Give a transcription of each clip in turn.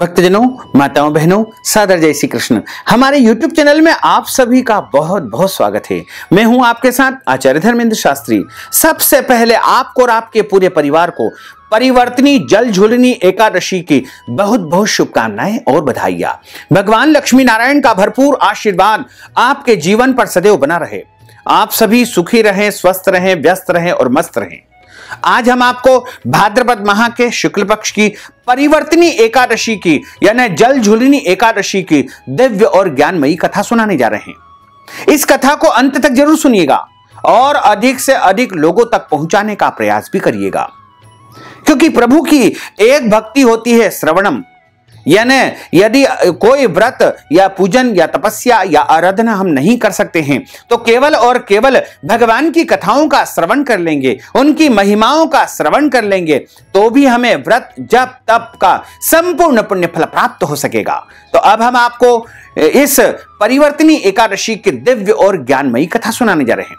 भक्तजनों, माताओं, बहनों, सादर जय श्री कृष्ण। हमारे YouTube चैनल में आप सभी का बहुत बहुत स्वागत है। मैं हूं आपके साथ आचार्य धर्मेंद्र शास्त्री। सबसे पहले आपको और आपके पूरे परिवार को परिवर्तनी जल झूलनी एकादशी की बहुत बहुत शुभकामनाएं और बधाइयां। भगवान लक्ष्मी नारायण का भरपूर आशीर्वाद आपके जीवन पर सदैव बना रहे। आप सभी सुखी रहें, स्वस्थ रहें, व्यस्त रहें और मस्त रहें। आज हम आपको भाद्रपद माह के शुक्ल पक्ष की परिवर्तनी एकादशी की यानी जल झूलनी एकादशी की दिव्य और ज्ञानमयी कथा सुनाने जा रहे हैं। इस कथा को अंत तक जरूर सुनिएगा और अधिक से अधिक लोगों तक पहुंचाने का प्रयास भी करिएगा, क्योंकि प्रभु की एक भक्ति होती है श्रवणम, यानी यदि कोई व्रत या पूजन या तपस्या या आराधना हम नहीं कर सकते हैं तो केवल और केवल भगवान की कथाओं का श्रवण कर लेंगे, उनकी महिमाओं का श्रवण कर लेंगे तो भी हमें व्रत जप तप का संपूर्ण पुण्य फल प्राप्त हो सकेगा। तो अब हम आपको इस परिवर्तनी एकादशी की दिव्य और ज्ञानमयी कथा सुनाने जा रहे हैं।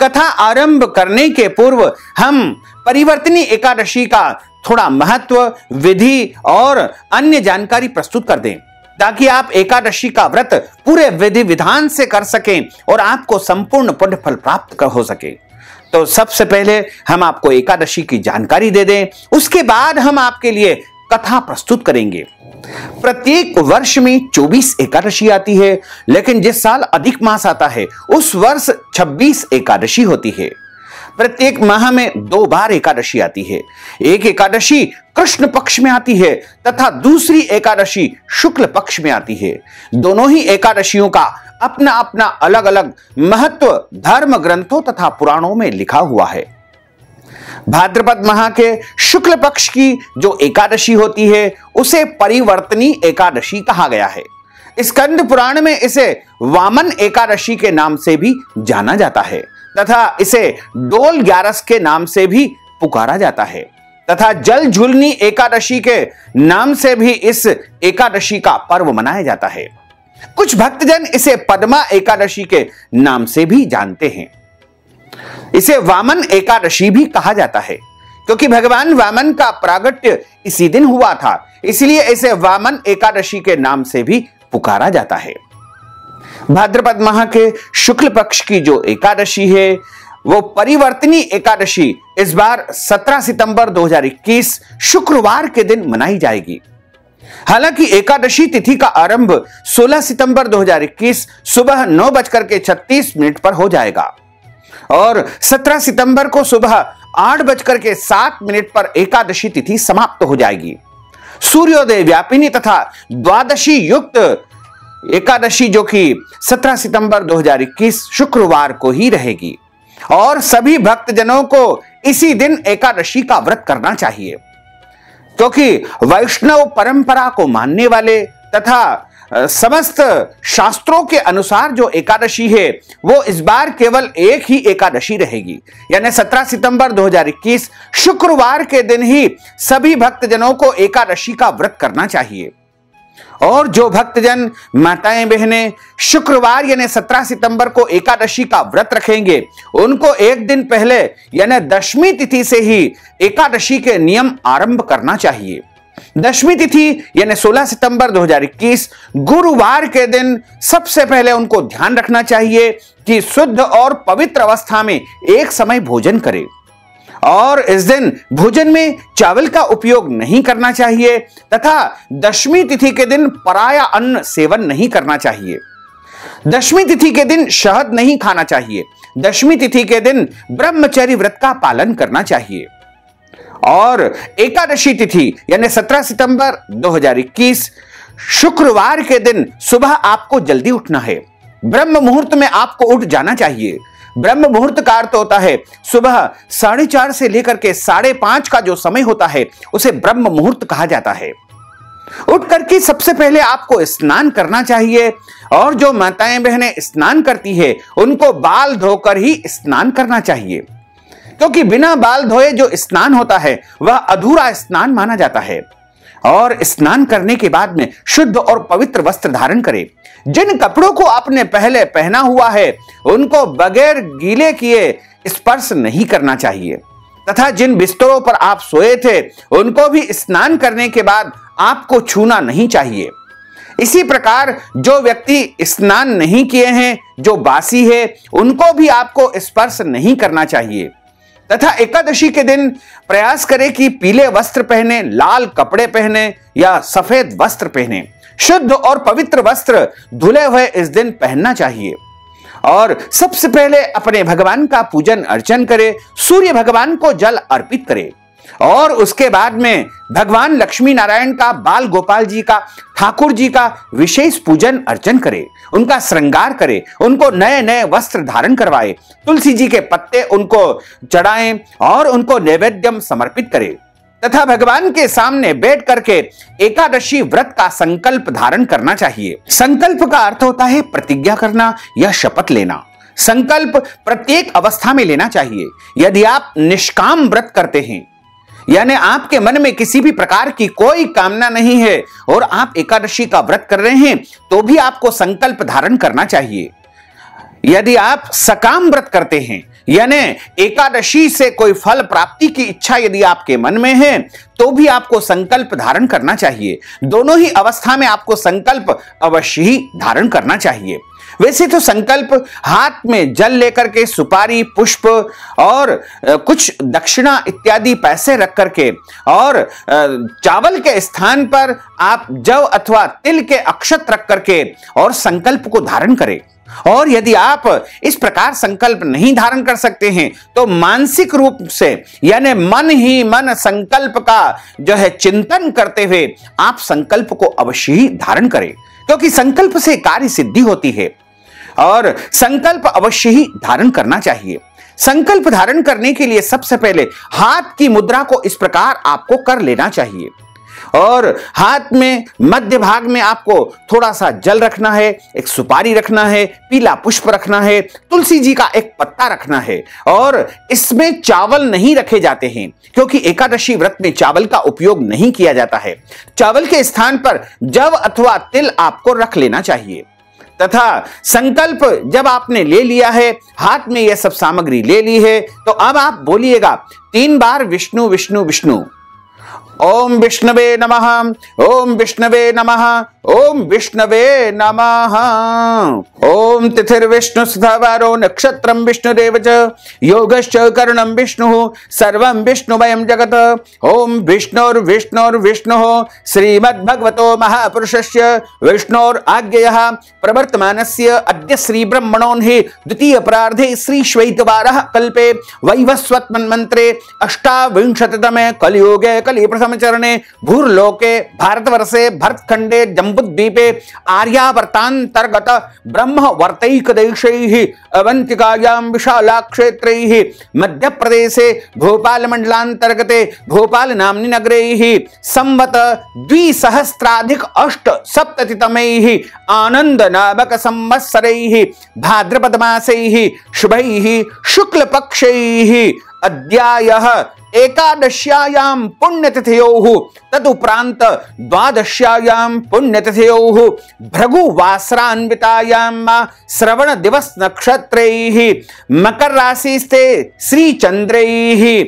कथा आरंभ करने के पूर्व हम परिवर्तनी एकादशी का थोड़ा महत्व, विधि और अन्य जानकारी प्रस्तुत कर दें, ताकि आप एकादशी का व्रत पूरे विधि विधान से कर सकें और आपको संपूर्ण पुण्य फल प्राप्त हो सके। तो सबसे पहले हम आपको एकादशी की जानकारी दे दें, उसके बाद हम आपके लिए कथा प्रस्तुत करेंगे। प्रत्येक वर्ष में 24 एकादशी आती है, लेकिन जिस साल अधिक मास आता है उस वर्ष 26 एकादशी होती है। प्रत्येक माह में 2 बार एकादशी आती है। एक एकादशी कृष्ण पक्ष में आती है तथा दूसरी एकादशी शुक्ल पक्ष में आती है। दोनों ही एकादशियों का अपना अपना अलग अलग महत्व धर्म ग्रंथों तथा पुराणों में लिखा हुआ है। भाद्रपद माह के शुक्ल पक्ष की जो एकादशी होती है उसे परिवर्तनी एकादशी कहा गया है। स्कंद पुराण में इसे वामन एकादशी के नाम से भी जाना जाता है तथा इसे डोल ग्यारस के नाम से भी पुकारा जाता है तथा जल झूलनी एकादशी के नाम से भी इस एकादशी का पर्व मनाया जाता है। कुछ भक्तजन इसे पद्मा एकादशी के नाम से भी जानते हैं। इसे वामन एकादशी भी कहा जाता है, क्योंकि भगवान वामन का प्रागट्य इसी दिन हुआ था, इसलिए इसे वामन एकादशी के नाम से भी पुकारा जाता है। भाद्रपद माह के शुक्ल पक्ष की जो एकादशी है वो परिवर्तनी एकादशी इस बार 17 सितंबर 2021 शुक्रवार के दिन मनाई जाएगी। हालांकि एकादशी तिथि का आरंभ 16 सितंबर 2021 सुबह 9:36 पर हो जाएगा और 17 सितंबर को सुबह 8:07 पर एकादशी तिथि समाप्त हो जाएगी। सूर्योदय व्यापिनी तथा द्वादशी युक्त एकादशी जो कि 17 सितंबर 2021 शुक्रवार को ही रहेगी और सभी भक्तजनों को इसी दिन एकादशी का व्रत करना चाहिए, क्योंकि वैष्णव परंपरा को मानने वाले तथा समस्त शास्त्रों के अनुसार जो एकादशी है वो इस बार केवल एक ही एकादशी रहेगी, यानी 17 सितंबर 2021 शुक्रवार के दिन ही सभी भक्तजनों को एकादशी का व्रत करना चाहिए। और जो भक्तजन माताएं बहनें शुक्रवार यानी 17 सितंबर को एकादशी का व्रत रखेंगे उनको एक दिन पहले यानी दशमी तिथि से ही एकादशी के नियम आरंभ करना चाहिए। दशमी तिथि यानी 16 सितंबर 2021 गुरुवार के दिन सबसे पहले उनको ध्यान रखना चाहिए कि शुद्ध और पवित्र अवस्था में एक समय भोजन करें और इस दिन भोजन में चावल का उपयोग नहीं करना चाहिए तथा दशमी तिथि के दिन पराया अन्न सेवन नहीं करना चाहिए। दशमी तिथि के दिन शहद नहीं खाना चाहिए। दशमी तिथि के दिन ब्रह्मचर्य व्रत का पालन करना चाहिए और एकादशी तिथि यानी 17 सितंबर 2021 शुक्रवार के दिन सुबह आपको जल्दी उठना है। ब्रह्म मुहूर्त में आपको उठ जाना चाहिए। ब्रह्म मुहूर्त का अर्थ होता है सुबह 4:30 से लेकर के 5:30 का जो समय होता है उसे ब्रह्म मुहूर्त कहा जाता है। उठ करके सबसे पहले आपको स्नान करना चाहिए और जो माताएं बहनें स्नान करती है उनको बाल धोकर ही स्नान करना चाहिए, क्योंकि बिना बाल धोए जो स्नान होता है वह अधूरा स्नान माना जाता है। और स्नान करने के बाद में शुद्ध और पवित्र वस्त्र धारण करें। जिन कपड़ों को आपने पहले पहना हुआ है उनको बगैर गीले किए स्पर्श नहीं करना चाहिए तथा जिन बिस्तरों पर आप सोए थे उनको भी स्नान करने के बाद आपको छूना नहीं चाहिए। इसी प्रकार जो व्यक्ति स्नान नहीं किए हैं, जो बासी है, उनको भी आपको स्पर्श नहीं करना चाहिए। तथा एकादशी के दिन प्रयास करें कि पीले वस्त्र पहने, लाल कपड़े पहने या सफेद वस्त्र पहने। शुद्ध और पवित्र वस्त्र धुले हुए इस दिन पहनना चाहिए। और सबसे पहले अपने भगवान का पूजन अर्चन करें, सूर्य भगवान को जल अर्पित करें और उसके बाद में भगवान लक्ष्मी नारायण का, बाल गोपाल जी का, ठाकुर जी का विशेष पूजन अर्चन करें, उनका श्रृंगार करें, उनको नए नए वस्त्र धारण करवाएं, तुलसी जी के पत्ते उनको चढ़ाएं और उनको नैवेद्यम समर्पित करें तथा भगवान के सामने बैठ करके एकादशी व्रत का संकल्प धारण करना चाहिए। संकल्प का अर्थ होता है प्रतिज्ञा करना या शपथ लेना। संकल्प प्रत्येक अवस्था में लेना चाहिए। यदि आप निष्काम व्रत करते हैं, यानी आपके मन में किसी भी प्रकार की कोई कामना नहीं है और आप एकादशी का व्रत कर रहे हैं, तो भी आपको संकल्प धारण करना चाहिए। यदि आप सकाम व्रत करते हैं, यानी एकादशी से कोई फल प्राप्ति की इच्छा यदि आपके मन में है, तो भी आपको संकल्प धारण करना चाहिए। दोनों ही अवस्था में आपको संकल्प अवश्य ही धारण करना चाहिए। वैसे तो संकल्प हाथ में जल लेकर के, सुपारी, पुष्प और कुछ दक्षिणा इत्यादि पैसे रख करके और चावल के स्थान पर आप जव अथवा तिल के अक्षत रख करके और संकल्प को धारण करें। और यदि आप इस प्रकार संकल्प नहीं धारण कर सकते हैं, तो मानसिक रूप से यानी मन ही मन संकल्प का जो है चिंतन करते हुए आप संकल्प को अवश्य ही धारण करें, क्योंकि संकल्प से कार्य सिद्धि होती है और संकल्प अवश्य ही धारण करना चाहिए। संकल्प धारण करने के लिए सबसे पहले हाथ की मुद्रा को इस प्रकार आपको कर लेना चाहिए और हाथ में मध्य भाग में आपको थोड़ा सा जल रखना है, एक सुपारी रखना है, पीला पुष्प रखना है, तुलसी जी का एक पत्ता रखना है और इसमें चावल नहीं रखे जाते हैं, क्योंकि एकादशी व्रत में चावल का उपयोग नहीं किया जाता है। चावल के स्थान पर जव अथवा तिल आपको रख लेना चाहिए। तथा संकल्प जब आपने ले लिया है, हाथ में यह सब सामग्री ले ली है, तो अब आप बोलिएगा 3 बार विष्णु विष्णु विष्णु। ओम विष्णवे नमः, ओम विष्णवे नमः, ओम विष्णवे नमः। ओम तिथिर्विष्णु सुधावारो नक्षत्रम विष्णुरेव च योगश्च करणं विष्णुः सर्वं विष्णुमयं जगत्। ओम विष्णुर्विष्णुर्विष्णुः श्रीमद्भगवतो महापुरुषस्य विष्णोराज्ञया प्रवर्तमानस्य अद्य श्री ब्रह्मणोन्हि द्वितीय प्रार्धे श्री श्वेतवारः कल्पे वैवस्वत मन्वन्तरे अष्टाविंशतितमे कलियुगे कलि प्रथम चरणे भूर्लोके भारतवर्षे भरतखंडे जम्बूद्वीपे आर्यावर्तांतर्गत ब्रह्मवर्तैकदेशैः अवंतिकायां विशालाक्षेत्रैः मध्य प्रदेशे भोपाल मंडलांतर्गते भोपाल नाम्नि नगरैः संवत 2000+870तमैः आनंद नामक संवत्सरैः भाद्रपद मासैः शुभैः शुक्ल पक्षैः अद्यायः एकादश्यायां पुण्यतिथयोः तदुपरांत द्वादश्यायां पुण्यतिथयोः भृगुवासरान्वितायां श्रवण दिवस नक्षत्रैः मकर राशिस्ते श्री चंद्रैः,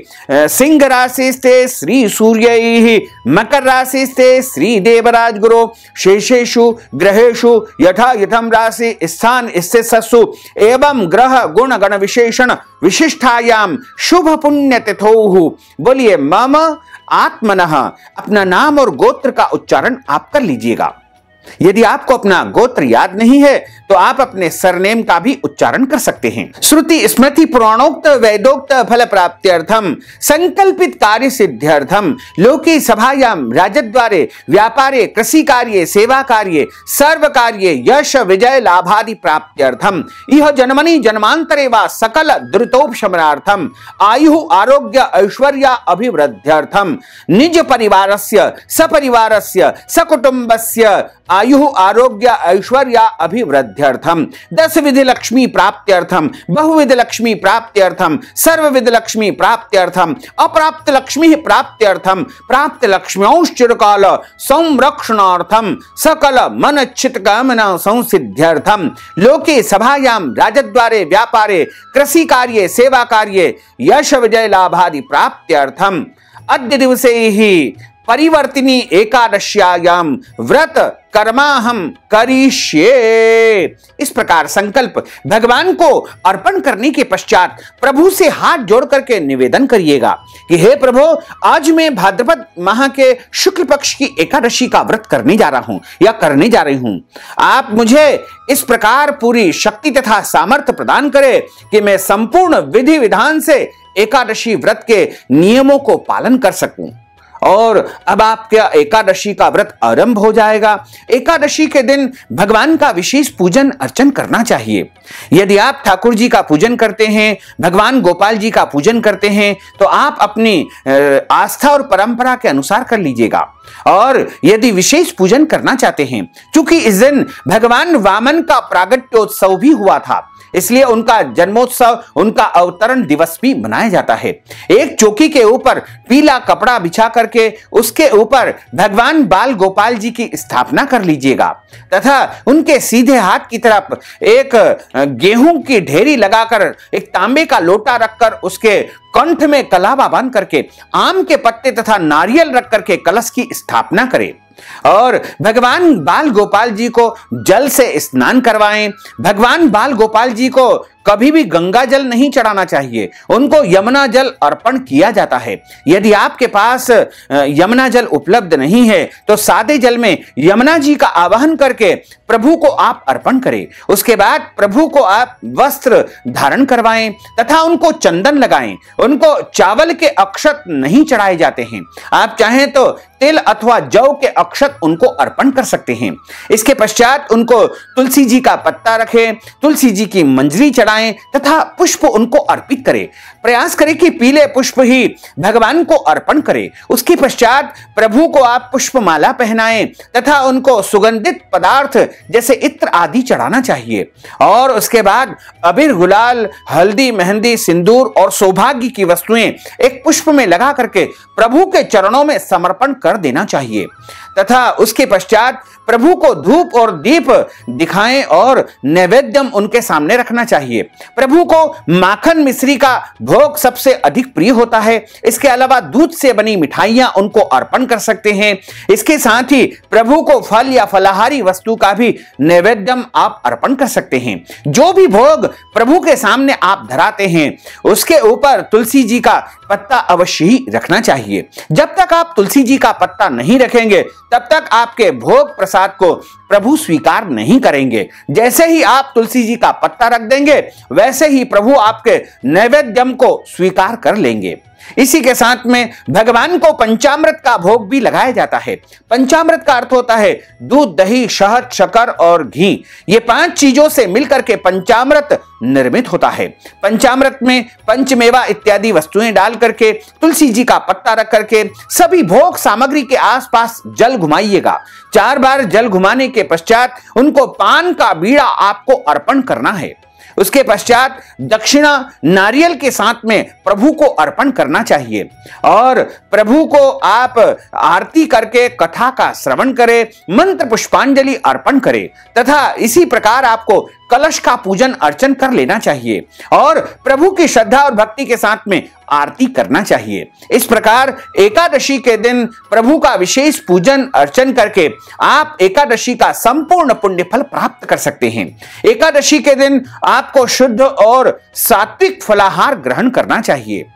सिंह राशिस्ते श्री सूर्यैः, मकर राशिस्ते श्री देवराज गुरु शेषेषु ग्रहेषु यथा यथं राशि स्थान स्थितसु एवं ग्रह गुण गण विशेषण विशिष्टायां शुभ पुण्य तिथौः। बोलिए मम आत्मनः। अपना नाम और गोत्र का उच्चारण आप कर लीजिएगा। यदि आपको अपना गोत्र याद नहीं है, तो आप अपने सरनेम का भी उच्चारण कर सकते हैं। श्रुति स्मृति पुराणोक्त वेदोक्त फल प्राप्त्यर्थम संकल्पित कार्य सिद्ध्यर्थम लोके सभायां राजद्वारे व्यापारे कृषि कार्ये सेवा कार्ये सर्व कार्ये यश विजय लाभादि प्राप्त्यर्थम इह जन्मनि जन्मांतरे वा सकल द्रुतोपशमनार्थम आयु आरोग्य ऐश्वर्य अभिवृद्ध्यर्थम निज परिवारस्य सपरिवारस्य सकुटुंबस्य आयु आरोग्य ऐश्वर्य अभिवृद्ध्यर्थम 10 विधि लक्ष्मी प्राप्त्यर्थम बहुविध लक्ष्मी प्राप्त्यर्थम सर्वविध लक्ष्मी प्राप्त्यर्थम अप्राप्त लक्ष्मी प्राप्त्यर्थम प्राप्त लक्ष्म्योश्चिरकाल संरक्षणार्थम सकल मनच्चित कामना संसिद्ध्यर्थम लोके सभायां राजद्वारे व्यापारे कृषि कार्ये सेवा कार्ये यश विजय लाभादि प्राप्त्यर्थम अद्य दिवसे ही परिवर्तिनी एकादश्यायाम व्रत कर्माहम करिष्ये। इस प्रकार संकल्प भगवान को अर्पण करने के पश्चात प्रभु से हाथ जोड़ करके निवेदन करिएगा कि हे प्रभु, आज मैं भाद्रपद माह के शुक्ल पक्ष की एकादशी का व्रत करने जा रहा हूं या करने जा रही हूं। आप मुझे इस प्रकार पूरी शक्ति तथा सामर्थ्य प्रदान करें कि मैं संपूर्ण विधि विधान से एकादशी व्रत के नियमों को पालन कर सकूं। और अब आपका एकादशी का व्रत आरंभ हो जाएगा। एकादशी के दिन भगवान का विशेष पूजन अर्चन करना चाहिए। यदि आप ठाकुर जी का पूजन करते हैं, भगवान गोपाल जी का पूजन करते हैं, तो आप अपनी आस्था और परंपरा के अनुसार कर लीजिएगा। और यदि विशेष पूजन करना चाहते हैं, क्योंकि इस दिन भगवान वामन का प्रागट्योत्सव भी हुआ था, इसलिए उनका जन्मोत्सव, उनका अवतरण दिवस भी मनाया जाता है। एक चौकी के ऊपर पीला कपड़ा बिछा करके उसके ऊपर भगवान बाल गोपाल जी की स्थापना कर लीजिएगा तथा उनके सीधे हाथ की तरफ एक गेहूं की ढेरी लगाकर एक तांबे का लोटा रखकर उसके कंठ में कलावा बांध करके आम के पत्ते तथा नारियल रख करके कलश की स्थापना करें और भगवान बाल गोपाल जी को जल से स्नान करवाएं। भगवान बाल गोपाल जी को कभी भी गंगा जल नहीं चढ़ाना चाहिए, उनको यमुना जल अर्पण किया जाता है। यदि आपके पास यमुना जल उपलब्ध नहीं है तो सादे जल में यमुना जी का आवाहन करके प्रभु को आप अर्पण करें। उसके बाद प्रभु को आप वस्त्र धारण करवाएं तथा उनको चंदन लगाएं। उनको चावल के अक्षत नहीं चढ़ाए जाते हैं, आप चाहें तो तिल अथवा जौ के अक्षत उनको अर्पण कर सकते हैं। इसके पश्चात उनको तुलसी जी का पत्ता रखें, तुलसी जी की मंजरी चढ़ाएं तथा पुष्प उनको अर्पित करें। प्रयास करें कि पीले पुष्प ही भगवान को अर्पण करें। उसके पश्चात प्रभु को आप पुष्पमाला पहनाएं तथा उनको सुगंधित पदार्थ जैसे इत्र आदि चढ़ाना चाहिए। और उसके बाद अबीर, गुलाल, हल्दी, मेहंदी, सिंदूर और सौभाग्य की वस्तुएं एक पुष्प में लगा करके प्रभु के चरणों में समर्पण कर देना चाहिए तथा उसके पश्चात प्रभु को धूप और दीप दिखाएं और नैवेद्यम उनके सामने रखना चाहिए। प्रभु को माखन मिश्री का भोग सबसे अधिक प्रिय होता है। इसके अलावा दूध से बनी मिठाइयां उनको अर्पण कर सकते हैं। इसके साथ ही प्रभु को फल या फलाहारी वस्तु का भी नैवेद्यम आप अर्पण कर सकते हैं। जो भी भोग प्रभु के सामने आप धराते हैं उसके ऊपर तुलसी जी का पत्ता अवश्य ही रखना चाहिए। जब तक आप तुलसी जी का पत्ता नहीं रखेंगे तब तक आपके भोग प्रसाद को प्रभु स्वीकार नहीं करेंगे। जैसे ही आप तुलसी जी का पत्ता रख देंगे वैसे ही प्रभु आपके नैवेद्यम को स्वीकार कर लेंगे। इसी के साथ में भगवान को पंचामृत का भोग भी लगाया जाता है। पंचामृत का अर्थ होता है दूध, दही, शहद, शक्कर और घी। ये 5 चीजों से मिलकर के पंचामृत निर्मित होता है। पंचामृत में पंचमेवा इत्यादि वस्तुएं डाल करके, तुलसी जी का पत्ता रख करके सभी भोग सामग्री के आसपास जल घुमाइएगा। 4 बार जल घुमाने के पश्चात उनको पान का बीड़ा आपको अर्पण करना है। उसके पश्चात दक्षिणा नारियल के साथ में प्रभु को अर्पण करना चाहिए और प्रभु को आप आरती करके कथा का श्रवण करें, मंत्र पुष्पांजलि अर्पण करें तथा इसी प्रकार आपको कलश का पूजन अर्चन कर लेना चाहिए और प्रभु की श्रद्धा और भक्ति के साथ में आरती करना चाहिए। इस प्रकार एकादशी के दिन प्रभु का विशेष पूजन अर्चन करके आप एकादशी का संपूर्ण पुण्य फल प्राप्त कर सकते हैं। एकादशी के दिन आपको शुद्ध और सात्विक फलाहार ग्रहण करना चाहिए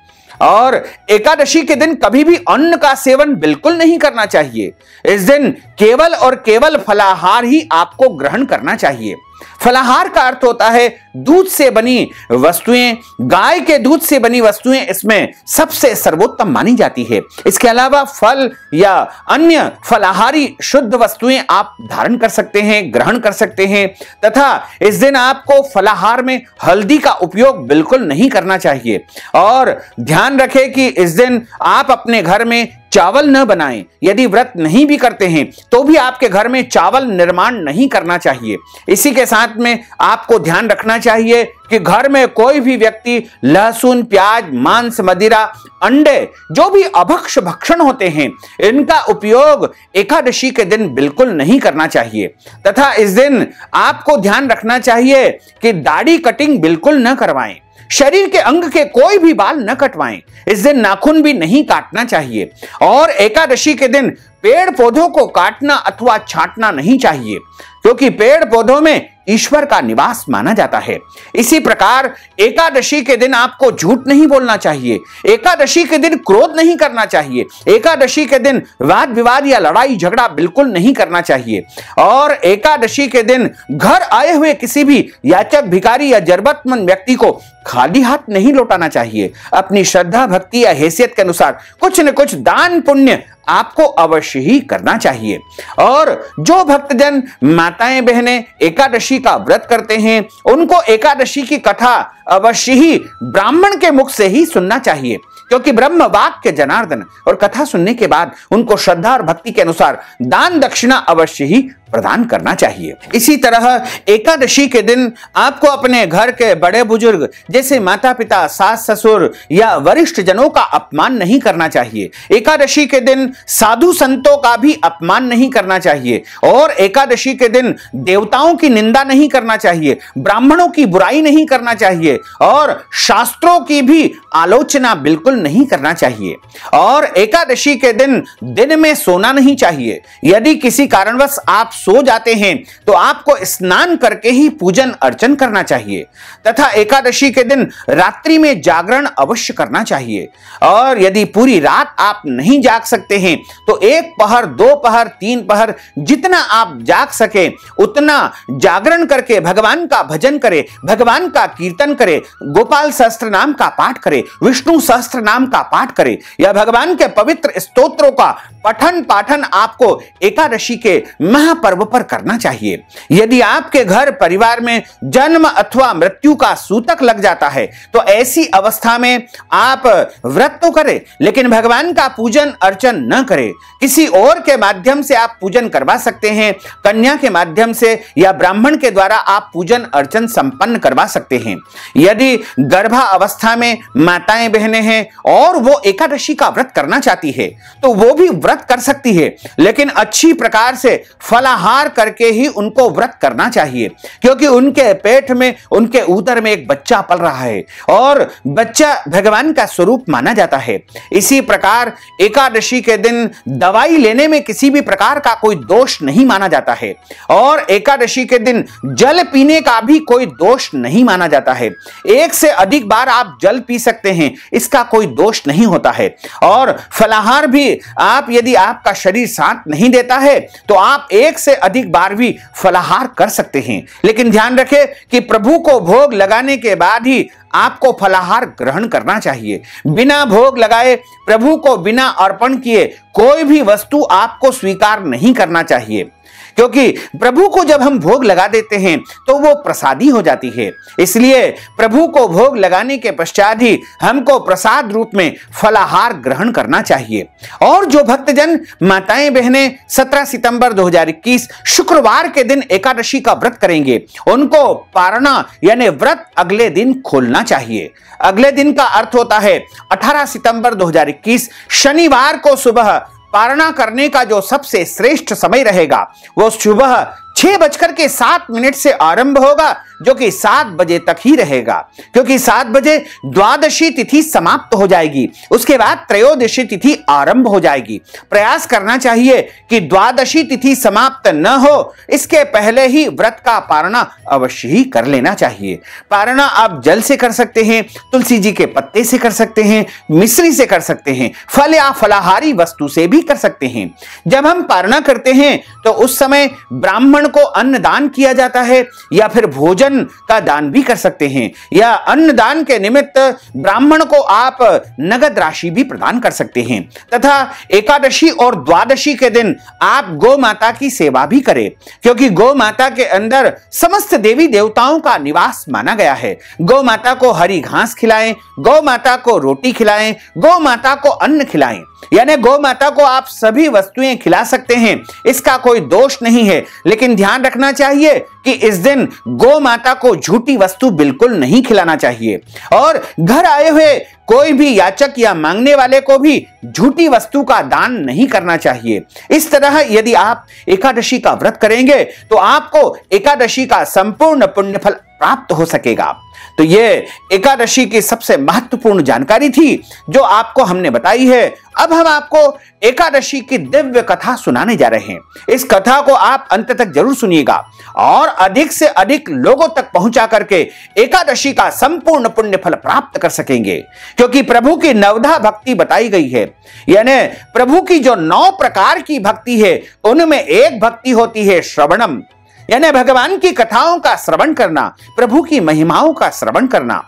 और एकादशी के दिन कभी भी अन्न का सेवन बिल्कुल नहीं करना चाहिए। इस दिन केवल और केवल फलाहार ही आपको ग्रहण करना चाहिए। फलाहार का अर्थ होता है दूध से बनी वस्तुएं, गाय के दूध से बनी वस्तुएं इसमें सबसे सर्वोत्तम मानी जाती है। इसके अलावा फल या अन्य फलाहारी शुद्ध वस्तुएं आप धारण कर सकते हैं, ग्रहण कर सकते हैं तथा इस दिन आपको फलाहार में हल्दी का उपयोग बिल्कुल नहीं करना चाहिए। और ध्यान रखें कि इस दिन आप अपने घर में चावल न बनाएं। यदि व्रत नहीं भी करते हैं तो भी आपके घर में चावल निर्माण नहीं करना चाहिए। इसी के साथ में आपको ध्यान रखना चाहिए कि घर में कोई भी व्यक्ति लहसुन, प्याज, मांस, मदिरा, अंडे, जो भी अभक्ष्य भक्षण होते हैं, इनका उपयोग एकादशी के दिन बिल्कुल नहीं करना चाहिए तथा इस दिन आपको ध्यान रखना चाहिए कि दाढ़ी कटिंग बिल्कुल न करवाएं, शरीर के अंग के कोई भी बाल न कटवाएं। इस दिन नाखून भी नहीं काटना चाहिए और एकादशी के दिन पेड़ पौधों को काटना अथवा छांटना नहीं चाहिए, क्योंकि पेड़ पौधों में ईश्वर का निवास माना जाता है। इसी प्रकार एकादशी के दिन आपको झूठ नहीं बोलना चाहिए, एकादशी के दिन क्रोध नहीं करना चाहिए, एकादशी के दिन वाद विवाद या लड़ाई झगड़ा बिल्कुल नहीं करना चाहिए और एकादशी के दिन घर आए हुए किसी भी याचक, भिखारी या जरूरतमंद व्यक्ति को खाली हाथ नहीं लौटाना चाहिए। अपनी श्रद्धा, भक्ति या हैसियत के अनुसार कुछ न कुछ दान पुण्य आपको अवश्य ही करना चाहिए। और जो भक्तजन, माताएं, बहनें एकादशी का व्रत करते हैं, उनको एकादशी की कथा अवश्य ही ब्राह्मण के मुख से ही सुनना चाहिए, क्योंकि ब्रह्म वाक्य जनार्दन। और कथा सुनने के बाद उनको श्रद्धा और भक्ति के अनुसार दान दक्षिणा अवश्य ही प्रदान करना चाहिए। इसी तरह एकादशी के दिन आपको अपने घर के बड़े बुजुर्ग जैसे माता पिता, सास ससुर या वरिष्ठ जनों का अपमान नहीं करना चाहिए। एकादशी के दिन साधु संतों का भी अपमान नहीं करना चाहिए और एकादशी के दिन देवताओं की निंदा नहीं करना चाहिए, ब्राह्मणों की बुराई नहीं करना चाहिए और शास्त्रों की भी आलोचना बिल्कुल नहीं करना चाहिए। और एकादशी के दिन में सोना नहीं चाहिए। यदि किसी कारणवश आप सो जाते हैं तो आपको स्नान करके ही पूजन अर्चन करना चाहिए तथा एकादशी के दिन रात्रि में जागरण अवश्य करना चाहिए। और यदि पूरी रात आप नहीं जाग सकते हैं तो 1 पहर, 2 पहर, 3 पहर जितना आप जाग सके उतना जागरण करके भगवान का भजन करें, भगवान का कीर्तन करें, गोपाल सहस्त्र नाम का पाठ करें, विष्णु सहस्त्र नाम का पाठ करें या भगवान के पवित्र स्तोत्रों का पठन पाठन आपको एकादशी के महापर्व पर करना चाहिए। यदि आपके घर परिवार में जन्म अथवा मृत्यु का सूतक लग जाता है तो ऐसी अवस्था में आप व्रत तो करें लेकिन भगवान का पूजन अर्चन न करें। किसी और के माध्यम से आप पूजन करवा सकते हैं, कन्या के माध्यम से या ब्राह्मण के द्वारा आप पूजन अर्चन संपन्न करवा सकते हैं। यदि गर्भा अवस्था में माताएं बहनें हैं और वो एकादशी का व्रत करना चाहती है तो वो भी व्रत कर सकती है, लेकिन अच्छी प्रकार से फलाहार करके ही उनको व्रत करना चाहिए, क्योंकि उनके पेट में, उनके उदर में एक बच्चा पल रहा है और बच्चा भगवान का स्वरूप माना जाता है। इसी प्रकार एकादशी के दिन दवाई लेने में किसी भी प्रकार का कोई दोष नहीं माना जाता है और एकादशी के दिन जल पीने का भी कोई दोष नहीं माना जाता है। 1 से अधिक बार आप जल पी सकते हैं, इसका कोई दोष नहीं होता है। और फलाहार भी आप, यदि आपका शरीर साथ नहीं देता है तो आप 1 से अधिक बार भी फलाहार कर सकते हैं, लेकिन ध्यान रखें कि प्रभु को भोग लगाने के बाद ही आपको फलाहार ग्रहण करना चाहिए। बिना भोग लगाए, प्रभु को बिना अर्पण किए कोई भी वस्तु आपको स्वीकार नहीं करना चाहिए, क्योंकि प्रभु को जब हम भोग लगा देते हैं तो वो प्रसादी हो जाती है। इसलिए प्रभु को भोग लगाने के पश्चात ही हमको प्रसाद रूप में फलाहार ग्रहण करना चाहिए। और जो भक्तजन, माताएं बहनें 17 सितंबर 2021 शुक्रवार के दिन एकादशी का व्रत करेंगे, उनको पारणा यानी व्रत अगले दिन खोलना चाहिए। अगले दिन का अर्थ होता है 18 सितंबर 2021 शनिवार को सुबह पारणा करने का जो सबसे श्रेष्ठ समय रहेगा वो सुबह 6:07 से आरंभ होगा, जो कि 7 बजे तक ही रहेगा, क्योंकि 7 बजे द्वादशी तिथि समाप्त हो जाएगी, उसके बाद त्रयोदशी तिथि आरंभ हो जाएगी। प्रयास करना चाहिए कि द्वादशी तिथि समाप्त न हो इसके पहले ही व्रत का पारणा अवश्य ही कर लेना चाहिए। पारणा आप जल से कर सकते हैं, तुलसी जी के पत्ते से कर सकते हैं, मिश्री से कर सकते हैं, फल या फलाहारी वस्तु से भी कर सकते हैं। जब हम पारणा करते हैं तो उस समय ब्राह्मण को अन्न दान किया जाता है या फिर भोजन का दान भी कर सकते हैं, या अन्न दान के निमित्त ब्राह्मण को आप नगद राशि भी प्रदान कर सकते हैं। तथा एकादशी और द्वादशी के दिन आप गौ माता की सेवा भी करें, क्योंकि गौ माता के अंदर समस्त देवी देवताओं का निवास माना गया है। गौ माता को हरी घास खिलाएं, गौ माता को रोटी खिलाएं, गौ माता को अन्न खिलाएं, यानी गौ माता को आप सभी वस्तुएं खिला सकते हैं, इसका कोई दोष नहीं है। लेकिन ध्यान रखना चाहिए कि इस दिन गौ माता को झूठी वस्तु बिल्कुल नहीं खिलाना चाहिए और घर आए हुए कोई भी याचक या मांगने वाले को भी झूठी वस्तु का दान नहीं करना चाहिए। इस तरह यदि आप एकादशी का व्रत करेंगे तो आपको एकादशी का संपूर्ण पुण्य फल प्राप्त हो सकेगा। तो ये एकादशी की सबसे महत्वपूर्ण जानकारी थी जो आपको हमने बताई है। अब हम आपको एकादशी की दिव्य कथा सुनाने जा रहे हैं। इस कथा को आप अंत तक जरूर सुनिएगा और अधिक से अधिक लोगों तक पहुंचा करके एकादशी का संपूर्ण पुण्य फल प्राप्त कर सकेंगे, क्योंकि प्रभु की नवधा भक्ति बताई गई है। यानी प्रभु की जो 9 प्रकार की भक्ति है उनमें एक भक्ति होती है श्रवणम, यानी भगवान की कथाओं का श्रवण करना, प्रभु की महिमाओं का श्रवण करना।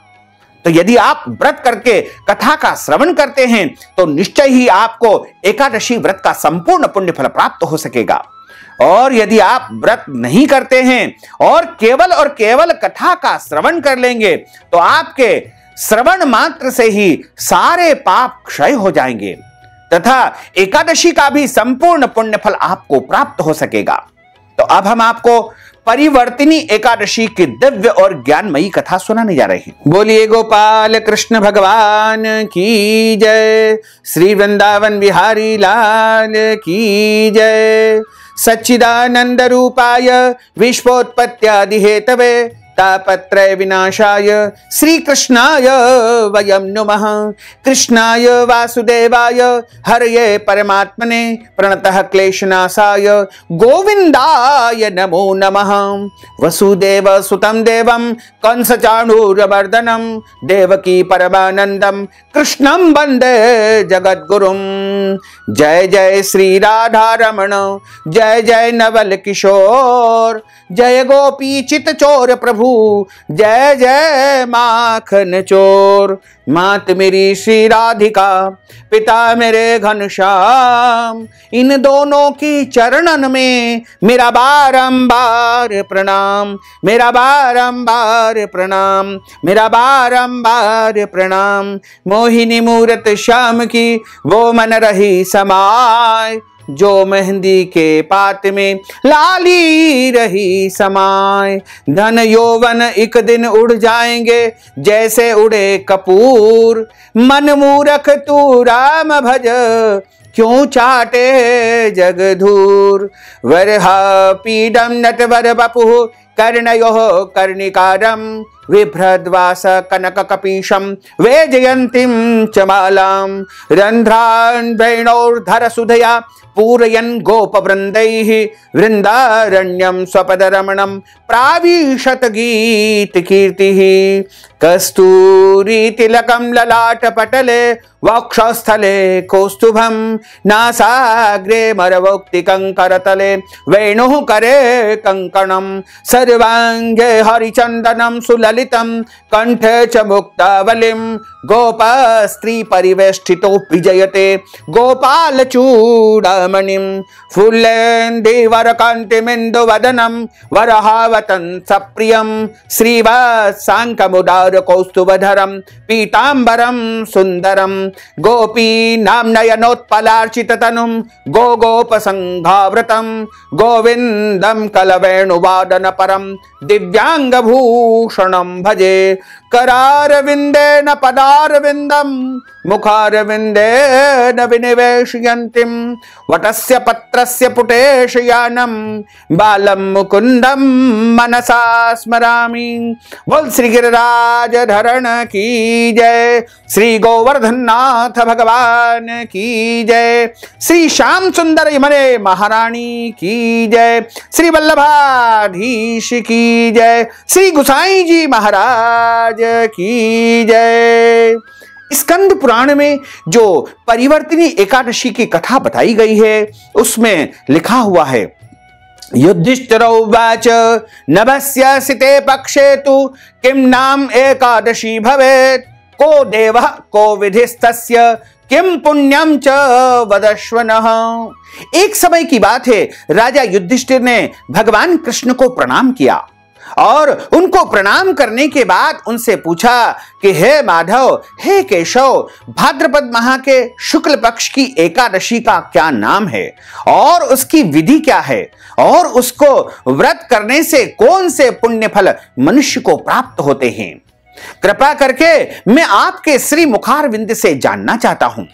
तो यदि आप व्रत करके कथा का श्रवण करते हैं तो निश्चय ही आपको एकादशी व्रत का संपूर्ण पुण्य फल प्राप्त हो सकेगा। और यदि आप व्रत नहीं करते हैं और केवल कथा का श्रवण कर लेंगे तो आपके श्रवण मात्र से ही सारे पाप क्षय हो जाएंगे तथा एकादशी का भी संपूर्ण पुण्य फल आपको प्राप्त हो सकेगा। तो अब हम आपको परिवर्तिनी एकादशी की दिव्य और ज्ञानमयी कथा सुनाने जा रहे हैं। बोलिए गोपाल कृष्ण भगवान की जय, श्री वृंदावन बिहारी लाल की जय। सच्चिदानंद रूपाय विश्वोत्पत्त्यादि हेतवे तापत्रय विनाशाय श्री कृष्णाय वयं नुमः। कृष्णाय वासुदेवाय हरये परमात्मने प्रणतः क्लेशनाशाय गोविंदाय नमो नमः। वसुदेव सुतं देवं कंसचाणूरमर्दनं देवकी परमानंदं कृष्णं वंदे जगद्गुरुं। जय जय श्री राधा रमण, जय जय नवल किशोर, जय गोपी चित चोर प्रभु, जय जय माखन चोर। मात मेरी श्री राधिका, पिता मेरे घनश्याम, इन दोनों की चरणन में मेरा बारंबार प्रणाम, मेरा बारंबार प्रणाम, मेरा बारंबार प्रणाम। मोहिनी मूरत श्याम की वो मन रही समाय, जो मेहंदी के पात में लाली रही समाय। धन यौवन एक दिन उड़ जाएंगे जैसे उड़े कपूर, मन मूरख तू राम भज क्यों चाटे जगधूर। वरहा पीडम नटवर बपु कर्णयोः कर्णिकारं, विभ्रद्वास कनक कपीशं वेजयन्तीं च मालां। रन्ध्रान् वेणोर्धर सुधया पूरयन् गोपवृन्दैः, वृन्दारण्यं स्वपदरमणं प्राविशत गीत कीर्तिः। कस्तूरी तिलकं ललाटपटले वक्षस्थले कौस्तुभं, नासाग्रे मरवौक्तिकं करतले वेणुः करे कंकणं। सर्वांगे हरिचंदनं सुललितं कंठे च मुक्तावलिं, गोपस्त्री परिवेष्टितो विजयते गोपाल चूड़ामणिं। फुल्लेन्दीवरकान्तिमिन्दुवदनं वरहावतं सप्रियं, श्रीवत्साङ्कमुदार कौस्तुभधरं पीताम्बरं सुन्दरं। गोपीनां नयनोत्पलार्चिततनुं गोगोपसंघावृतं, गोविन्दं कलवेणुवादन परं दिव्यांगभूषणं भजे। करारविन्देन पदारविन्दं मुखारविन्देन विनिवेशयन्तीं, वटस्य पत्रस्य पुटेशयानं बालं मुकुन्दं मनसा स्मरामि। बोल श्री गिरिराज धरण की जय, श्री गोवर्धननाथ भगवान की जय, श्री श्याम सुंदर यमुने महारानी की जय, श्री वल्लभाधीश की जय, श्री गुसाई जी महाराज की जय। स्कंद पुराण में जो परिवर्तिनी एकादशी की कथा बताई गई है उसमें लिखा हुआ है, युधिष्ठिर उवाच नभस्य सिते पक्षे तु किं नाम एकादशी भवेत्, को देवः को विधिस्तस्य किम पुण्यम च वदश्वनः। एक समय की बात है, राजा युधिष्ठिर ने भगवान कृष्ण को प्रणाम किया और उनको प्रणाम करने के बाद उनसे पूछा कि हे माधव, हे केशव, भाद्रपद माह के शुक्ल पक्ष की एकादशी का क्या नाम है और उसकी विधि क्या है और उसको व्रत करने से कौन से पुण्य फल मनुष्य को प्राप्त होते हैं। कृपा करके मैं आपके श्री मुखारविंद से जानना चाहता हूं।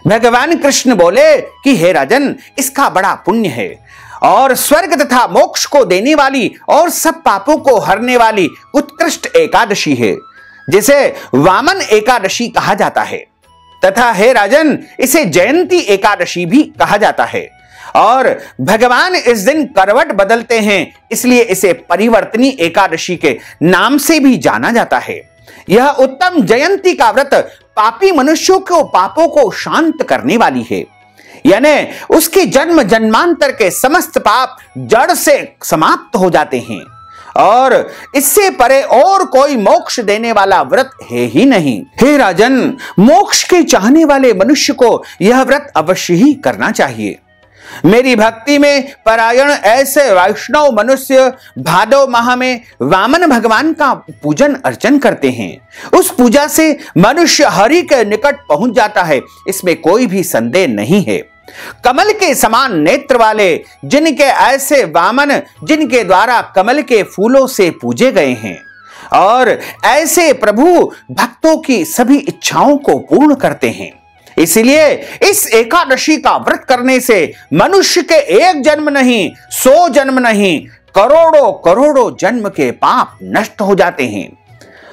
भगवान कृष्ण बोले कि हे राजन, इसका बड़ा पुण्य है और स्वर्ग तथा मोक्ष को देने वाली और सब पापों को हरने वाली उत्कृष्ट एकादशी है, जिसे वामन एकादशी कहा जाता है तथा हे राजन, इसे जयंती एकादशी भी कहा जाता है। और भगवान इस दिन करवट बदलते हैं, इसलिए इसे परिवर्तनी एकादशी के नाम से भी जाना जाता है। यह उत्तम जयंती का व्रत पापी मनुष्यों को पापों को शांत करने वाली है, यानी उसके जन्म जन्मांतर के समस्त पाप जड़ से समाप्त हो जाते हैं और इससे परे और कोई मोक्ष देने वाला व्रत है ही नहीं। हे राजन, मोक्ष के चाहने वाले मनुष्य को यह व्रत अवश्य ही करना चाहिए। मेरी भक्ति में परायण ऐसे वैष्णव मनुष्य भादव माह में वामन भगवान का पूजन अर्चन करते हैं। उस पूजा से मनुष्य हरि के निकट पहुंच जाता है, इसमें कोई भी संदेह नहीं है। कमल के समान नेत्र वाले जिनके ऐसे वामन जिनके द्वारा कमल के फूलों से पूजे गए हैं और ऐसे प्रभु भक्तों की सभी इच्छाओं को पूर्ण करते हैं। इसलिए इस एकादशी का व्रत करने से मनुष्य के एक जन्म नहीं, 100 जन्म नहीं, करोड़ों करोड़ों जन्म के पाप नष्ट हो जाते हैं।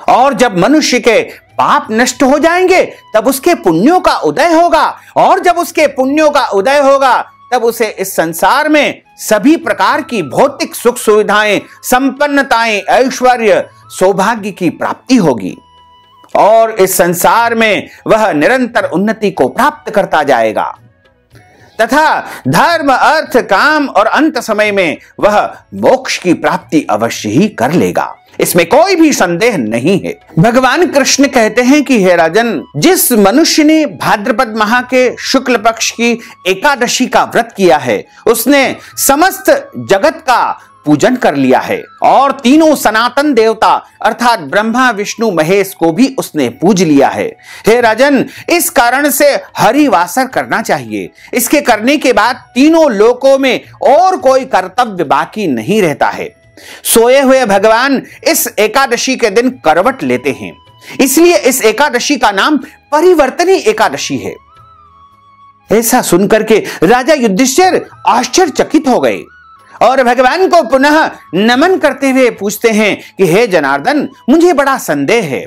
और जब मनुष्य के पाप नष्ट हो जाएंगे तब उसके पुण्यों का उदय होगा, और जब उसके पुण्यों का उदय होगा तब उसे इस संसार में सभी प्रकार की भौतिक सुख सुविधाएं, संपन्नताएं, ऐश्वर्य, सौभाग्य की प्राप्ति होगी और इस संसार में वह निरंतर उन्नति को प्राप्त करता जाएगा तथा धर्म, अर्थ, काम और अंत समय में वह मोक्ष की प्राप्ति अवश्य ही कर लेगा। इसमें कोई भी संदेह नहीं है। भगवान कृष्ण कहते हैं कि हे राजन, जिस मनुष्य ने भाद्रपद माह के शुक्ल पक्ष की एकादशी का व्रत किया है, उसने समस्त जगत का पूजन कर लिया है और तीनों सनातन देवता अर्थात ब्रह्मा, विष्णु, महेश को भी उसने पूज लिया है। हे राजन, इस कारण से हरिवासर करना चाहिए। इसके करने के बाद तीनों लोकों में और कोई कर्तव्य बाकी नहीं रहता है। सोए हुए भगवान इस एकादशी के दिन करवट लेते हैं, इसलिए इस एकादशी का नाम परिवर्तनी एकादशी है। ऐसा सुनकर के राजा युधिष्ठिर आश्चर्यचकित हो गए और भगवान को पुनः नमन करते हुए पूछते हैं कि हे जनार्दन, मुझे बड़ा संदेह है,